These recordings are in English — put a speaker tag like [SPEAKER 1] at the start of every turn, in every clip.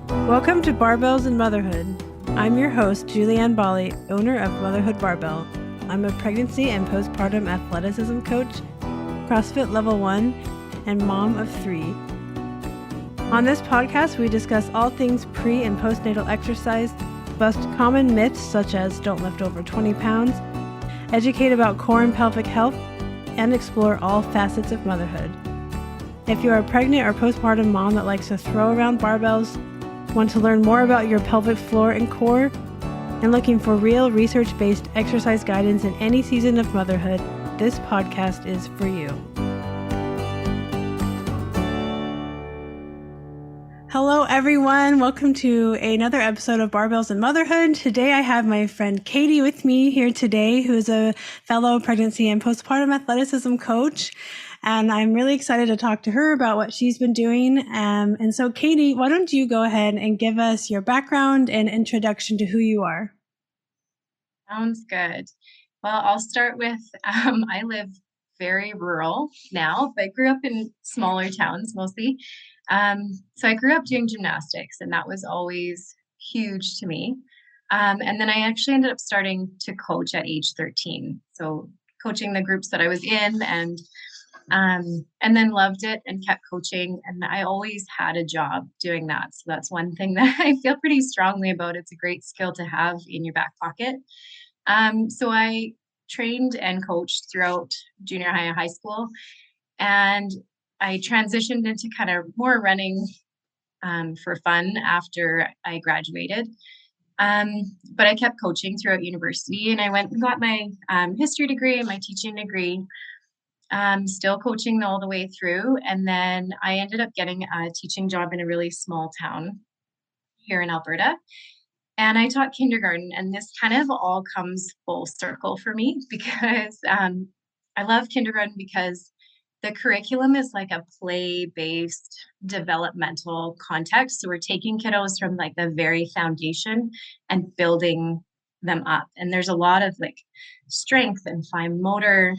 [SPEAKER 1] Welcome to Barbells and Motherhood. I'm your host, Julianne Bali, owner of Motherhood Barbell. I'm a pregnancy and postpartum athleticism coach, CrossFit Level 1, and mom of 3. On this podcast, we discuss all things pre- and postnatal exercise, bust common myths such as don't lift over 20 pounds, educate about core and pelvic health, and explore all facets of motherhood. If you're a pregnant or postpartum mom that likes to throw around barbells, want to learn more about your pelvic floor and core, and looking for real research-based exercise guidance in any season of motherhood, this podcast is for you. Hello, everyone. Welcome to another episode of Barbells and Motherhood. Today, I have my friend Katie with me here today, who is a fellow pregnancy and postpartum athleticism coach. And I'm really excited to talk to her about what she's been doing. And so, Katie, why don't you go ahead and give us your background and introduction to who you are?
[SPEAKER 2] Sounds good. Well, I'll start with, I live very rural now, but grew up in smaller towns mostly. So I grew up doing gymnastics, and that was always huge to me. And then I actually ended up starting to coach at age 13. So coaching the groups that I was in and then loved it and kept coaching. And I always had a job doing that. So that's one thing that I feel pretty strongly about. It's a great skill to have in your back pocket. So I trained and coached throughout junior high and high school. And I transitioned into kind of more running for fun after I graduated. But I kept coaching throughout university, and I went and got my history degree and my teaching degree. Still coaching all the way through. And then I ended up getting a teaching job in a really small town here in Alberta. And I taught kindergarten, and this kind of all comes full circle for me because I love kindergarten because the curriculum is like a play-based developmental context. So we're taking kiddos from like the very foundation and building them up. And there's a lot of like strength and fine motor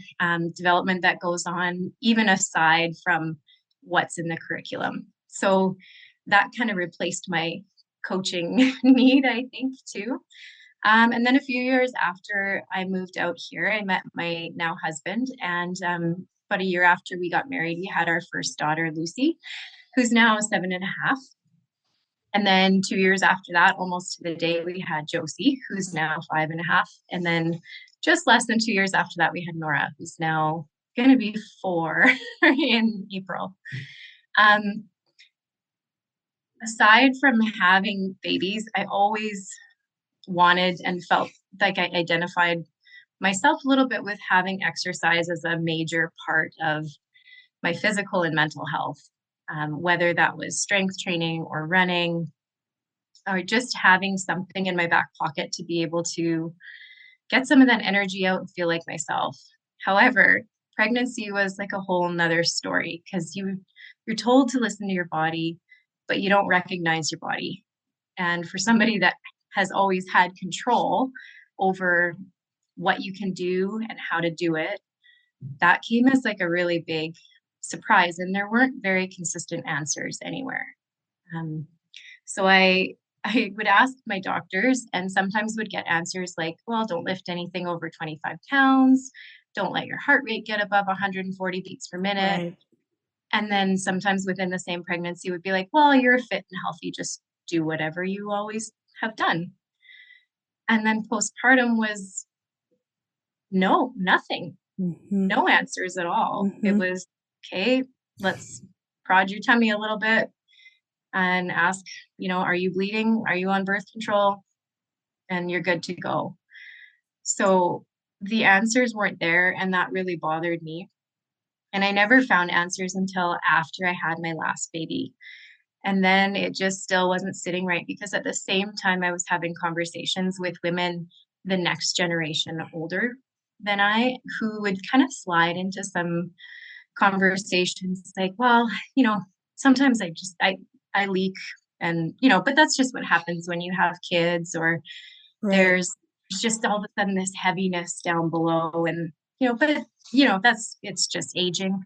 [SPEAKER 2] development that goes on, even aside from what's in the curriculum. So that kind of replaced my coaching need, I think, too. And then a few years after I moved out here, I met my now husband. And about a year after we got married, we had our first daughter, Lucy, who's now 7.5. And then 2 years after that, almost to the day, we had Josie, who's now 5.5. And then just less than 2 years after that, we had Nora, who's now going to be 4 in April. Aside from having babies, I always wanted and felt like I identified myself a little bit with having exercise as a major part of my physical and mental health. Whether that was strength training or running, or just having something in my back pocket to be able to get some of that energy out and feel like myself. However, pregnancy was like a whole nother story because you're told to listen to your body, but you don't recognize your body. And for somebody that has always had control over what you can do and how to do it, that came as like a really big surprise, and there weren't very consistent answers anywhere. So I would ask my doctors, and sometimes would get answers like, well, don't lift anything over 25 pounds. Don't let your heart rate get above 140 beats per minute.
[SPEAKER 1] Right.
[SPEAKER 2] And then sometimes within the same pregnancy would be like, well, you're fit and healthy. Just do whatever you always have done. And then postpartum was nothing.
[SPEAKER 1] Mm-hmm.
[SPEAKER 2] No answers at all.
[SPEAKER 1] Mm-hmm.
[SPEAKER 2] It was, okay, let's prod your tummy a little bit and ask, are you bleeding? Are you on birth control? And you're good to go. So the answers weren't there, and that really bothered me. And I never found answers until after I had my last baby. And then it just still wasn't sitting right because at the same time I was having conversations with women, the next generation older than I, who would kind of slide into some conversations like, well, sometimes I leak and, but that's just what happens when you have kids, or
[SPEAKER 1] Right.
[SPEAKER 2] there's just all of a sudden this heaviness down below, and, but, it's just aging.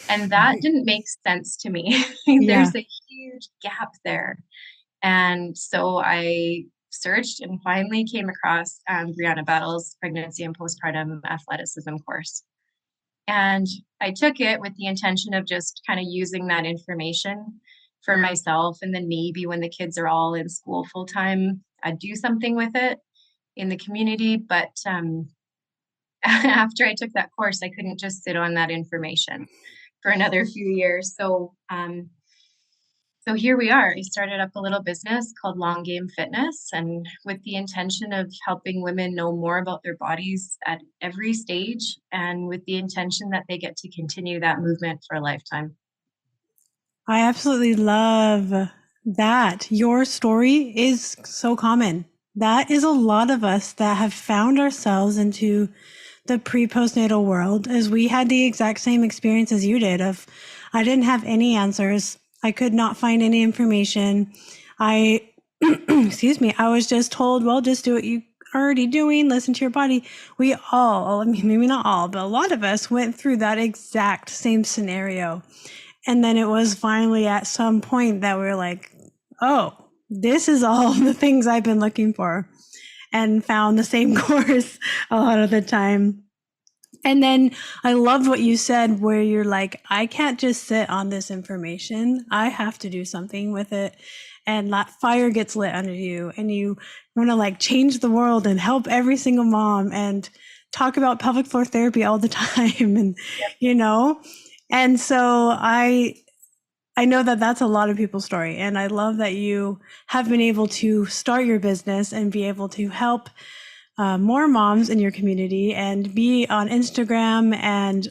[SPEAKER 2] And that didn't make sense to me.
[SPEAKER 1] Yeah.
[SPEAKER 2] There's a huge gap there. And so I searched and finally came across Brianna Battle's pregnancy and postpartum athleticism course. And I took it with the intention of just kind of using that information for myself. And then maybe when the kids are all in school full time, I'd do something with it in the community. But after I took that course, I couldn't just sit on that information for another few years. So here we are. I started up a little business called Long Game Fitness, and with the intention of helping women know more about their bodies at every stage, and with the intention that they get to continue that movement for a lifetime.
[SPEAKER 1] I absolutely love that. Your story is so common. That is a lot of us that have found ourselves into the pre-postnatal world, as we had the exact same experience as you did of, I didn't have any answers. I could not find any information. Excuse me, I was just told, well, just do what you are already doing, listen to your body. We all, I mean, maybe not all, but a lot of us went through that exact same scenario. And then it was finally at some point that we were like, oh, this is all the things I've been looking for, and found the same course a lot of the time. And then I loved what you said, where you're like, I can't just sit on this information. I have to do something with it. And that fire gets lit under you, and you want to like change the world and help every single mom and talk about pelvic floor therapy all the time. And, you know, and so I know that that's a lot of people's story. And I love that you have been able to start your business and be able to help more moms in your community and be on Instagram and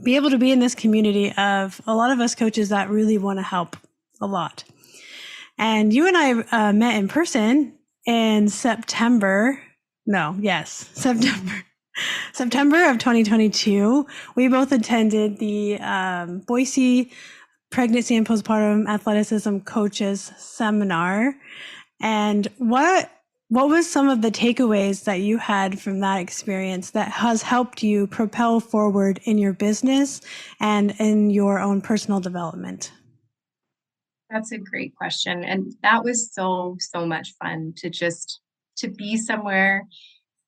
[SPEAKER 1] be able to be in this community of a lot of us coaches that really want to help a lot. And you and I met in person in September. September of 2022. We both attended the Boise Pregnancy and Postpartum Athleticism Coaches Seminar. And what was some of the takeaways that you had from that experience that has helped you propel forward in your business and in your own personal development?
[SPEAKER 2] That's a great question. And that was so, so much fun to be somewhere.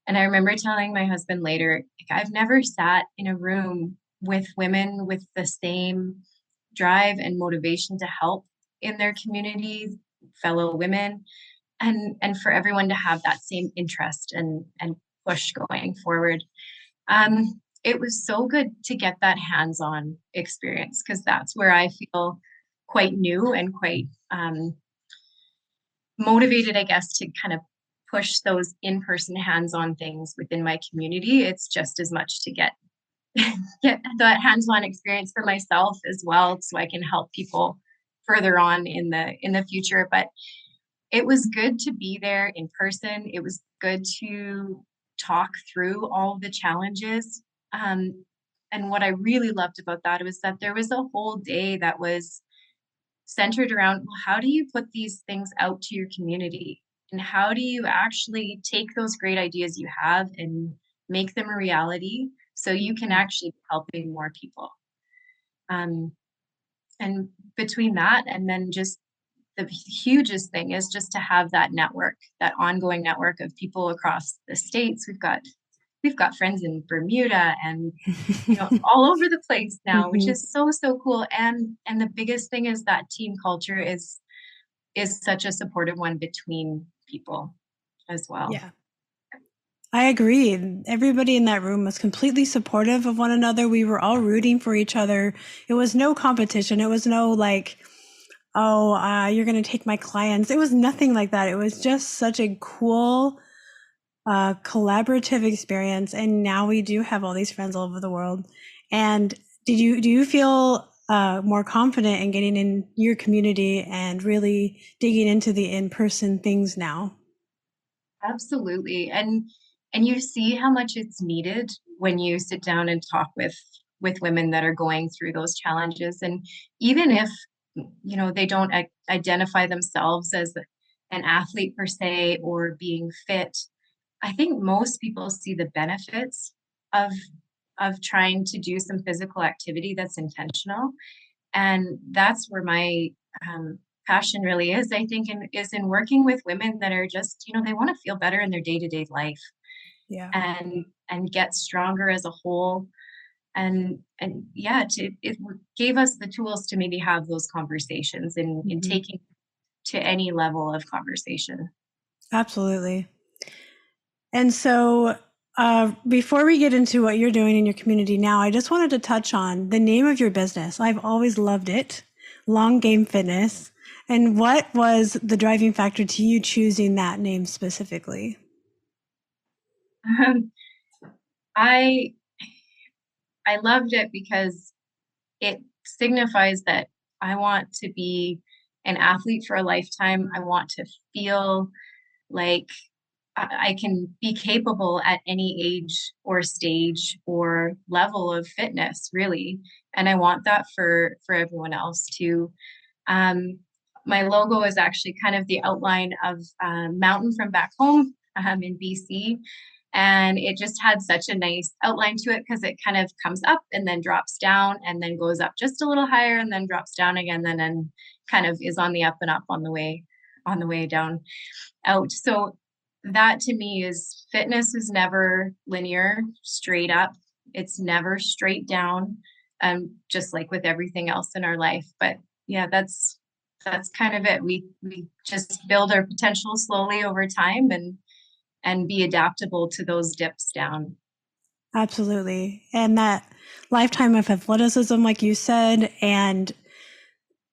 [SPEAKER 2] And I remember telling my husband later, like, I've never sat in a room with women with the same drive and motivation to help in their community, fellow women, and for everyone to have that same interest and push going forward. It was so good to get that hands-on experience, because that's where I feel quite new and quite motivated, I guess, to kind of push those in-person hands-on things within my community. It's just as much to get that hands-on experience for myself as well, so I can help people further on in the future. But it was good to be there in person. It was good to talk through all the challenges. And what I really loved about that was that there was a whole day that was centered around, well, how do you put these things out to your community? And how do you actually take those great ideas you have and make them a reality so you can actually be helping more people? And between that and then just the hugest thing is just to have that network, that ongoing network of people across the states. We've got friends in Bermuda and all over the place now, which is so, so cool. And the biggest thing is that team culture is such a supportive one between people as well.
[SPEAKER 1] Yeah. I agree. Everybody in that room was completely supportive of one another. We were all rooting for each other. It was no competition. It was no like, oh, you're going to take my clients. It was nothing like that. It was just such a cool, collaborative experience. And now we do have all these friends all over the world. And do you feel more confident in getting in your community and really digging into the in-person things now?
[SPEAKER 2] Absolutely. And you see how much it's needed when you sit down and talk with women that are going through those challenges. And even if they don't identify themselves as an athlete per se or being fit, I think most people see the benefits of trying to do some physical activity that's intentional. And that's where my passion really is, I think, is in working with women that are just, they want to feel better in their day-to-day life
[SPEAKER 1] Yeah.
[SPEAKER 2] and get stronger as a whole. And yeah, it gave us the tools to maybe have those conversations in
[SPEAKER 1] Mhm.
[SPEAKER 2] taking to any level of conversation.
[SPEAKER 1] Absolutely. And so, before we get into what you're doing in your community now, I just wanted to touch on the name of your business. I've always loved it, Long Game Fitness. And what was the driving factor to you choosing that name specifically?
[SPEAKER 2] Um, I I loved it because it signifies that I want to be an athlete for a lifetime. I want to feel like I can be capable at any age or stage or level of fitness, really. And I want that for everyone else too. Um, my logo is actually kind of the outline of a mountain from back home in BC. And it just had such a nice outline to it because it kind of comes up and then drops down and then goes up just a little higher and then drops down again and then kind of is on the up and up on the way down out. So that to me is fitness is never linear, straight up. It's never straight down, just like with everything else in our life. But yeah, that's kind of it. We just build our potential slowly over time and be adaptable to those dips down.
[SPEAKER 1] Absolutely. And that lifetime of athleticism, like you said, and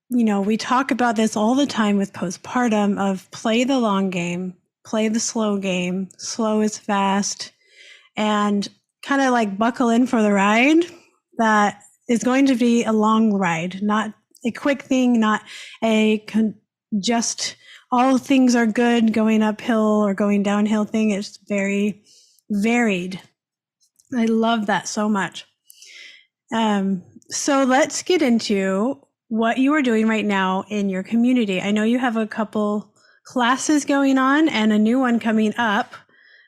[SPEAKER 1] we talk about this all the time with postpartum of play the long game, play the slow game. Slow is fast, and kind of like buckle in for the ride that is going to be a long ride, not a quick thing, not just all things are good going uphill or going downhill thing. It's very varied. I love that so much. So let's get into what you are doing right now in your community. I know you have a couple classes going on and a new one coming up.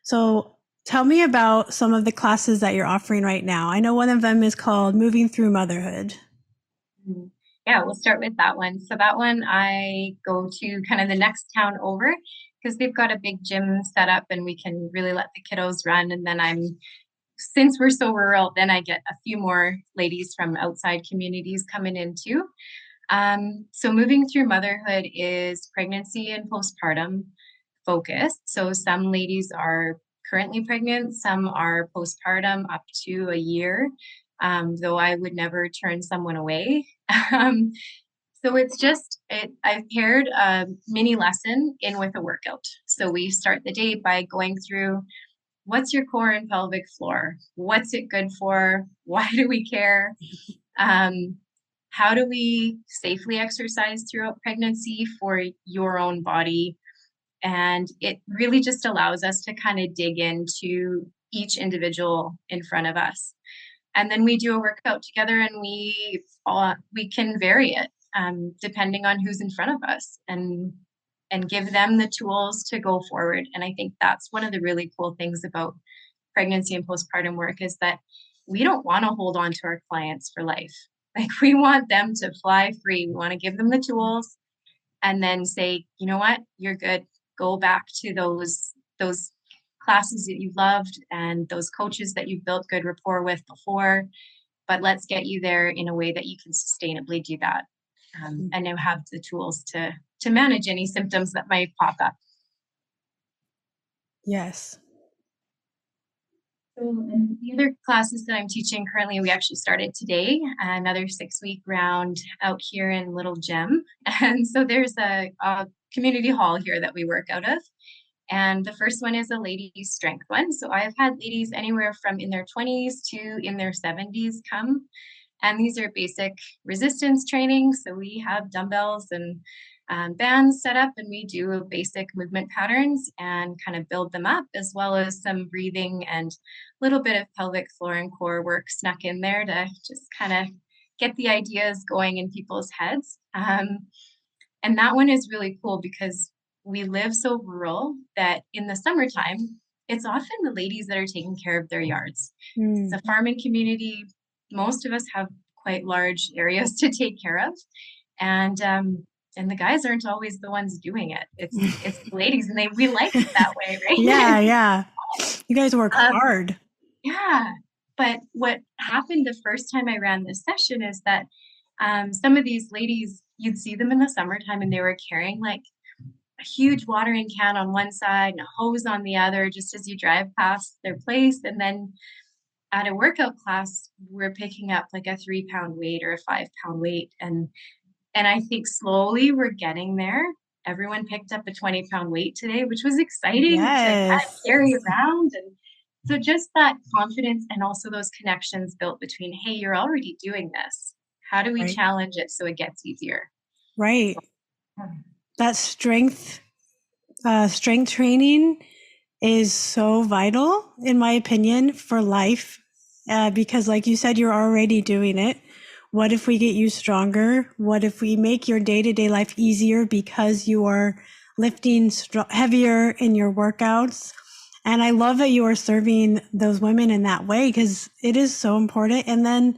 [SPEAKER 1] So tell me about some of the classes that you're offering right now. I know one of them is called Moving Through Motherhood.
[SPEAKER 2] Mhm. Yeah, we'll start with that one. So that one I go to kind of the next town over because they've got a big gym set up and we can really let the kiddos run. And then since we're so rural, then I get a few more ladies from outside communities coming in too. So moving through motherhood is pregnancy and postpartum focused. So some ladies are currently pregnant, some are postpartum up to a year, though I would never turn someone away. Um, so I've paired a mini lesson in with a workout. So we start the day by going through what's your core and pelvic floor? What's it good for? Why do we care? Um, how do we safely exercise throughout pregnancy for your own body? And it really just allows us to kind of dig into each individual in front of us. And then we do a workout together and we can vary it depending on who's in front of us and give them the tools to go forward. And I think that's one of the really cool things about pregnancy and postpartum work is that we don't want to hold on to our clients for life. Like we want them to fly free. We want to give them the tools and then say, you know what, you're good. Go back to those classes that you loved and those coaches that you've built good rapport with before. But let's get you there in a way that you can sustainably do that, and now have the tools to manage any symptoms that might pop up.
[SPEAKER 1] Yes.
[SPEAKER 2] So, and the other classes that I'm teaching currently, we actually started today, another 6-week round out here in Little Gem. And so there's a community hall here that we work out of. And the first one is a ladies' strength one. So I've had ladies anywhere from in their 20s to in their 70s come. And these are basic resistance training. So we have dumbbells and bands set up, and we do basic movement patterns and kind of build them up, as well as some breathing and a little bit of pelvic floor and core work snuck in there to just kind of get the ideas going in people's heads. And that one is really cool because we live so rural that in the summertime, it's often the ladies that are taking care of their yards.
[SPEAKER 1] Mm.
[SPEAKER 2] It's a farming community. Most of us have quite large areas to take care of. And and the guys aren't always the ones doing it. It's the ladies, and we like it that way,
[SPEAKER 1] Yeah,
[SPEAKER 2] right?
[SPEAKER 1] yeah. You guys work
[SPEAKER 2] um,
[SPEAKER 1] hard.
[SPEAKER 2] yeah. But what happened the first time I ran this session is that some of these ladies, you'd see them in the summertime, and they were carrying like a huge watering can on one side and a hose on the other, just as you drive past their place. And then at a workout class, we're picking up like a 3 pound weight or a 5 pound weight. And I think slowly we're getting there. Everyone picked up a 20 pound weight today, which was exciting to kind of
[SPEAKER 1] Yes.
[SPEAKER 2] carry around. And so just that confidence, and also those connections built between, hey, you're already doing this. How do we
[SPEAKER 1] Right.
[SPEAKER 2] challenge it so it gets easier?
[SPEAKER 1] Right. That strength training is so vital, in my opinion, for life. Because like you said, you're already doing it. What if we get you stronger? What if we make your day-to-day life easier because you are lifting heavier in your workouts? And I love that you are serving those women in that way, because it is so important. And then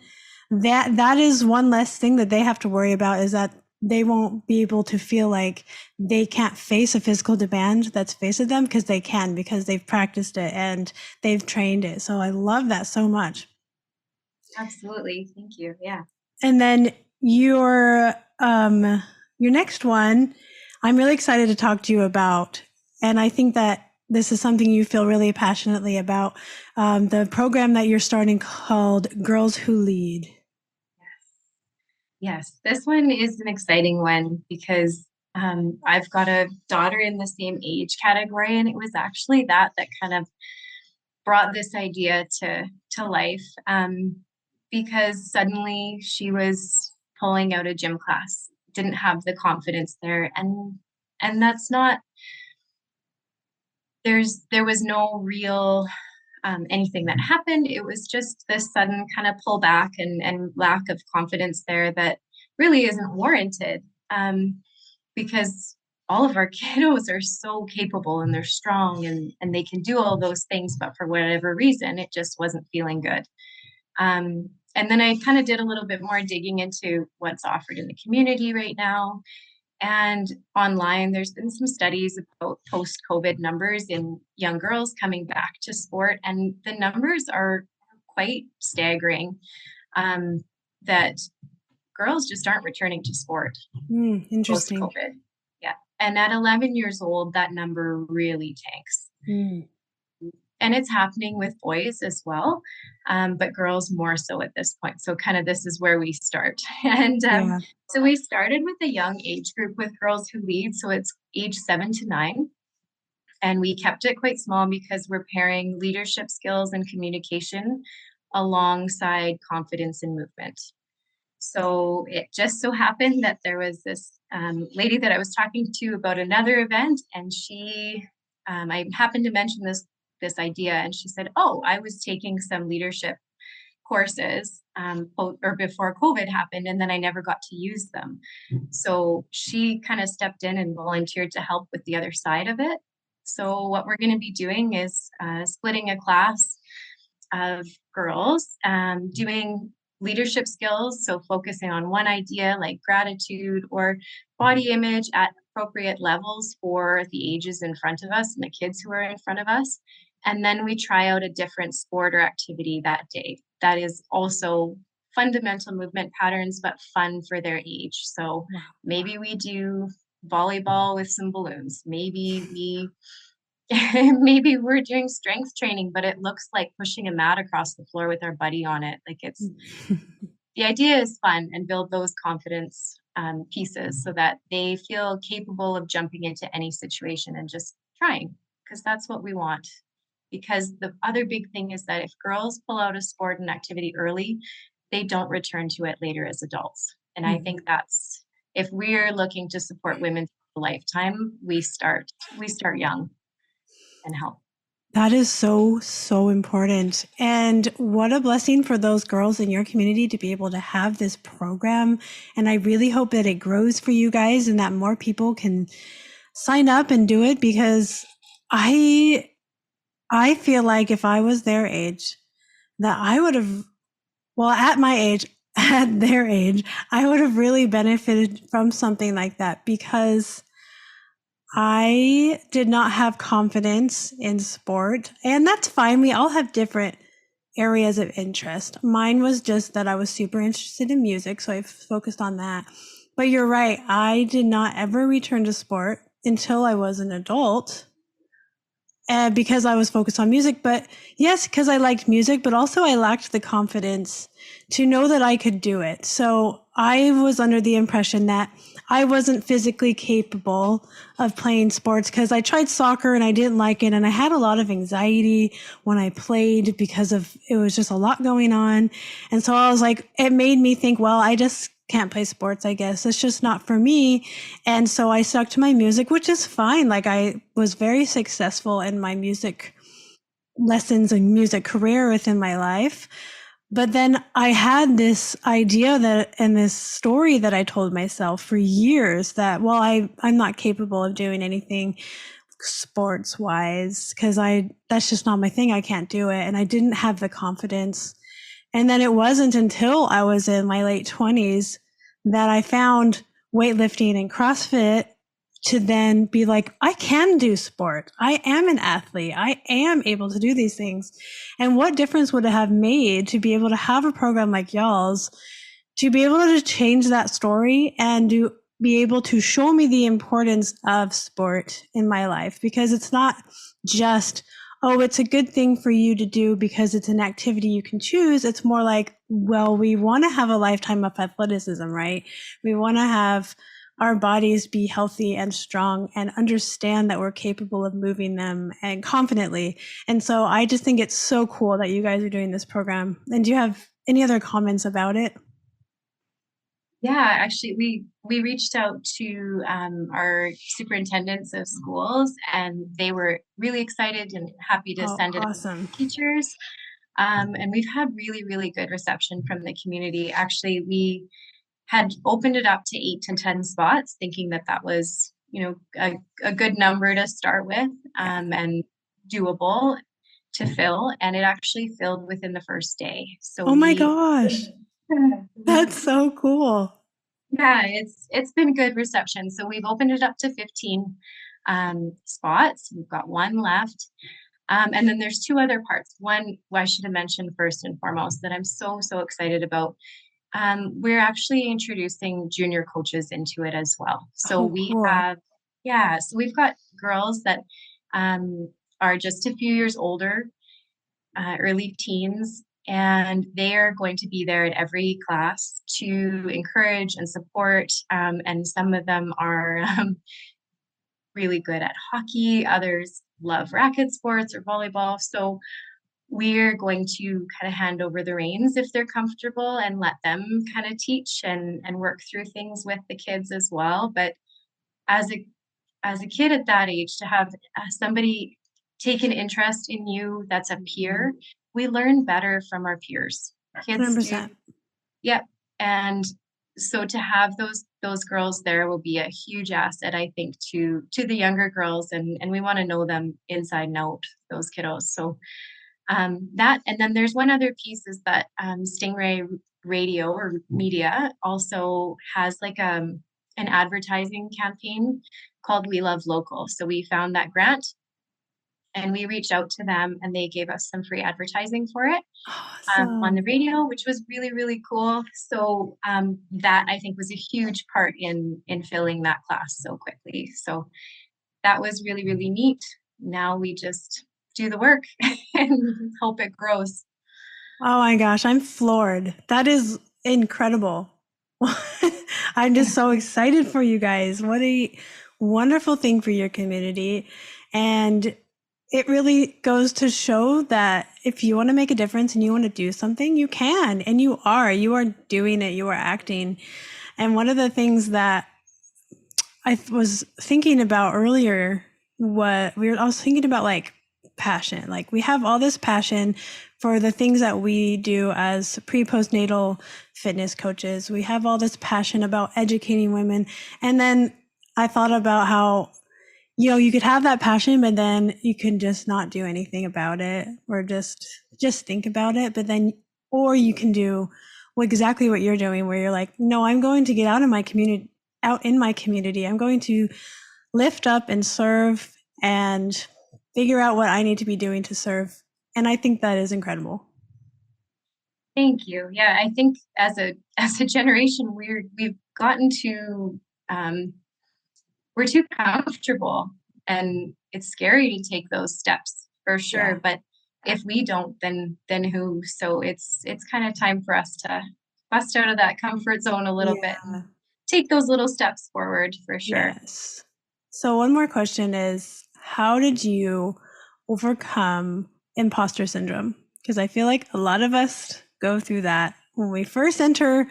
[SPEAKER 1] that is one less thing that they have to worry about, is that they won't be able to feel like they can't face a physical demand that's faced them, because they can, because they've practiced it and they've trained it. So I love that so much.
[SPEAKER 2] Absolutely. Thank you. Yeah.
[SPEAKER 1] And then your next one, I'm really excited to talk to you about. And I think that this is something you feel really passionately about, the program that you're starting called Girls Who Lead.
[SPEAKER 2] Yes, this one is an exciting one because I've got a daughter in the same age category, and it was actually that kind of brought this idea to life, because suddenly she was pulling out a gym class, didn't have the confidence there, and that's not, there was no real anything that happened. It was just this sudden kind of pullback and lack of confidence there that really isn't warranted, because all of our kiddos are so capable and they're strong and they can do all those things, but for whatever reason, it just wasn't feeling good. And then I kind of did a little bit more digging into what's offered in the community right now. And online, there's been some studies about post COVID numbers in young girls coming back to sport, and the numbers are quite staggering, that girls just aren't returning to sport post
[SPEAKER 1] Interesting.
[SPEAKER 2] COVID. Yeah. And at 11 years old, that number really tanks. And it's happening with boys as well, but girls more so at this point. So kind of this is where we start. And
[SPEAKER 1] Yeah.
[SPEAKER 2] so we started with a young age group with Girls Who Lead. So it's age 7 to 9. And we kept it quite small because we're pairing leadership skills and communication alongside confidence and movement. So it just so happened that there was this lady that I was talking to about another event, and I happened to mention this idea, and she said, "Oh, I was taking some leadership courses or before COVID happened, and then I never got to use them." So she kind of stepped in and volunteered to help with the other side of it. So what we're going to be doing is splitting a class of girls, doing leadership skills. So focusing on one idea like gratitude or body image at appropriate levels for the ages in front of us and the kids who are in front of us. And then we try out a different sport or activity that day that is also fundamental movement patterns, but fun for their age. So maybe we do volleyball with some balloons. Maybe we maybe we're doing strength training, but it looks like pushing a mat across the floor with our buddy on it. Like the idea is fun and build those confidence pieces so that they feel capable of jumping into any situation and just trying, because that's what we want. Because the other big thing is that if girls pull out a sport and activity early, they don't return to it later as adults. And I think that's, if we're looking to support women for a lifetime, we start young and help.
[SPEAKER 1] That is so, so important. And what a blessing for those girls in your community to be able to have this program. And I really hope that it grows for you guys and that more people can sign up and do it, because I feel like if I was their age, that I would have, well, at my age, at their age, I would have really benefited from something like that because I did not have confidence in sport. And that's fine. We all have different areas of interest. Mine was just that I was super interested in music, so I focused on that. But you're right. I did not ever return to sport until I was an adult. And because I was focused on music, but yes, because I liked music, but also I lacked the confidence to know that I could do it. So I was under the impression that I wasn't physically capable of playing sports because I tried soccer and I didn't like it. And I had a lot of anxiety when I played because of it was just a lot going on. And so I was like, it made me think, well, I just can't play sports, I guess. It's just not for me. And so I stuck to my music, which is fine. Like I was very successful in my music lessons and music career within my life. But then I had this idea that, and this story that I told myself for years that, well, I'm not capable of doing anything sports wise because that's just not my thing. I can't do it. And I didn't have the confidence. And then it wasn't until I was in my late 20s that I found weightlifting and CrossFit to then be like, I can do sport. I am an athlete. I am able to do these things. And what difference would it have made to be able to have a program like y'all's, to be able to change that story and to be able to show me the importance of sport in my life? Because it's not just, oh, it's a good thing for you to do because it's an activity you can choose. It's more like, well, we want to have a lifetime of athleticism, right? We want to have our bodies be healthy and strong and understand that we're capable of moving them and confidently. And so I just think it's so cool that you guys are doing this program. And do you have any other comments about it?
[SPEAKER 2] Yeah, actually, we reached out to our superintendents of schools, and they were really excited and happy to
[SPEAKER 1] Oh,
[SPEAKER 2] send it out
[SPEAKER 1] awesome.
[SPEAKER 2] to teachers. And we've had really, really good reception from the community. Actually, we had opened it up to 8 to 10 spots, thinking that that was, a good number to start with,
[SPEAKER 1] Yeah.
[SPEAKER 2] and doable to fill. And it actually filled within the first day. So
[SPEAKER 1] Oh my
[SPEAKER 2] we,
[SPEAKER 1] gosh. That's so cool.
[SPEAKER 2] yeah, it's been good reception. So we've opened it up to 15 spots. We've got one left. And then there's two other parts. One, well, I should have mentioned first and foremost that I'm so, so excited about. We're actually introducing junior coaches into it as well. So
[SPEAKER 1] Oh,
[SPEAKER 2] we
[SPEAKER 1] cool.
[SPEAKER 2] have, yeah, so we've got girls that are just a few years older, early teens, and they are going to be there at every class to encourage and support. And some of them are really good at hockey, others love racket sports or volleyball. So we're going to kind of hand over the reins if they're comfortable and let them kind of teach and work through things with the kids as well. But as a kid at that age, to have somebody take an interest in you that's a peer, we learn better from our peers. Kids do,
[SPEAKER 1] 100%.
[SPEAKER 2] yep. And so to have those girls there will be a huge asset, I think, to the younger girls, and we want to know them inside and out, those kiddos. So that, and then there's one other piece is that Stingray Radio or Media also has like an advertising campaign called We Love Local. So we found that grant and we reached out to them and they gave us some free advertising for it on the
[SPEAKER 1] Awesome.
[SPEAKER 2] radio, which was really, really cool. So that I think was a huge part in filling that class so quickly. So that was really, really neat. Now we just do the work and hope it grows.
[SPEAKER 1] Oh my gosh, I'm floored. That is incredible. I'm just so excited for you guys. What a wonderful thing for your community. And it really goes to show that if you want to make a difference and you want to do something, you can. And you are. You are doing it. You are acting. And one of the things that I was thinking about earlier, I was thinking about like passion. Like we have all this passion for the things that we do as postnatal fitness coaches. We have all this passion about educating women. And then I thought about how, you could have that passion, but then you can just not do anything about it or just think about it. But then, or you can do exactly what you're doing, where you're like, no, I'm going to get out in my community. I'm going to lift up and serve and figure out what I need to be doing to serve. And I think that is incredible.
[SPEAKER 2] Thank you. Yeah, I think as a generation, we've gotten to we're too comfortable, and it's scary to take those steps for sure.
[SPEAKER 1] Yeah.
[SPEAKER 2] But if we don't, then who? So it's kind of time for us to bust out of that comfort zone a little bit and take those little steps forward for sure.
[SPEAKER 1] Yes. So one more question is, how did you overcome imposter syndrome? Because I feel like a lot of us go through that when we first enter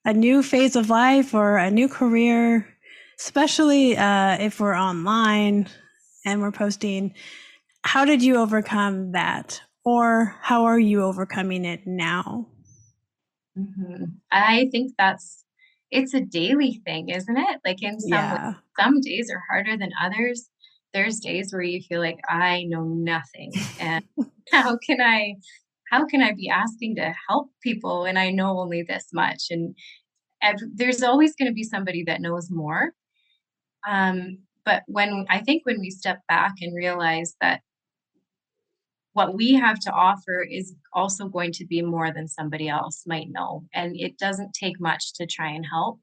[SPEAKER 1] a new phase of life or a new career, especially if we're online and we're posting. How did you overcome that? Or how are you overcoming it now?
[SPEAKER 2] I think it's a daily thing, isn't it? Like in some days are harder than others. There's days where you feel like I know nothing, and how can I be asking to help people and I know only this much? And there's always going to be somebody that knows more. But when we step back and realize that what we have to offer is also going to be more than somebody else might know, and it doesn't take much to try and help.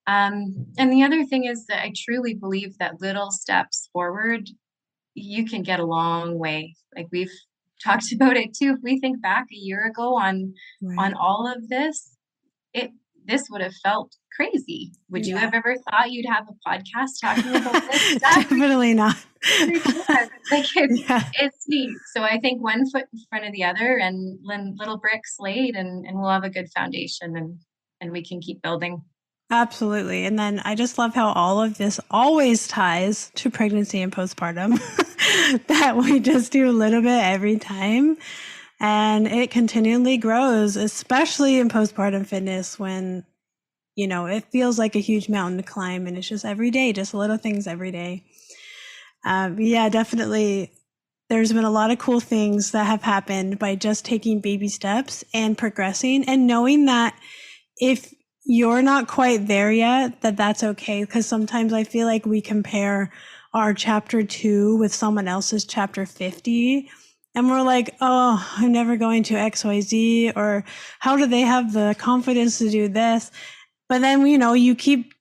[SPEAKER 2] And the other thing is that I truly believe that little steps forward, you can get a long way. Like we've talked about it too. If we think back a year ago on all of this, this would have felt crazy. Would you have ever thought you'd have a podcast talking about this stuff?
[SPEAKER 1] Definitely not.
[SPEAKER 2] It's neat. So I think one foot in front of the other and little bricks laid, and we'll have a good foundation, and we can keep building.
[SPEAKER 1] Absolutely. And then I just love how all of this always ties to pregnancy and postpartum, that we just do a little bit every time. And it continually grows, especially in postpartum fitness when, it feels like a huge mountain to climb and it's just every day, just little things every day. Definitely. There's been a lot of cool things that have happened by just taking baby steps and progressing and knowing that if you're not quite there yet, that's okay. Because sometimes I feel like we compare our chapter 2 with someone else's chapter 50. And we're like, oh, I'm never going to XYZ, or how do they have the confidence to do this? But then, you keep,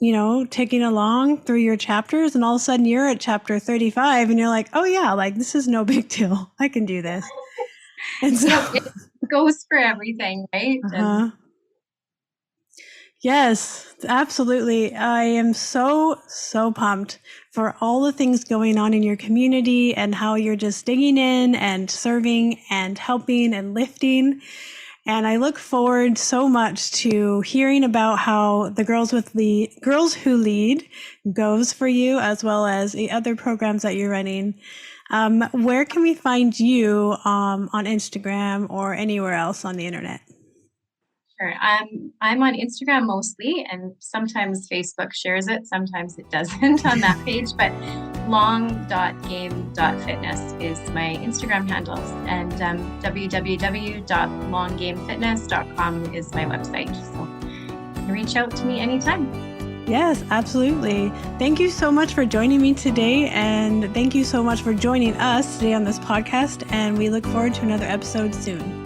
[SPEAKER 1] ticking along through your chapters, and all of a sudden you're at chapter 35 and you're like, oh yeah, like this is no big deal. I can do this. And so
[SPEAKER 2] it goes for everything, right?
[SPEAKER 1] Yes, absolutely. I am so pumped for all the things going on in your community and how you're just digging in and serving and helping and lifting. And I look forward so much to hearing about how the Girls Who Lead goes for you, as well as the other programs that you're running. Where can we find you on Instagram or anywhere else on the internet?
[SPEAKER 2] Sure. I'm on Instagram mostly, and sometimes Facebook shares it, sometimes it doesn't on that page, but long.game.fitness is my Instagram handle, and www.longgamefitness.com is my website. So you can reach out to me anytime.
[SPEAKER 1] Yes, absolutely. Thank you so much for joining me today, and thank you so much for joining us today on this podcast, and we look forward to another episode soon.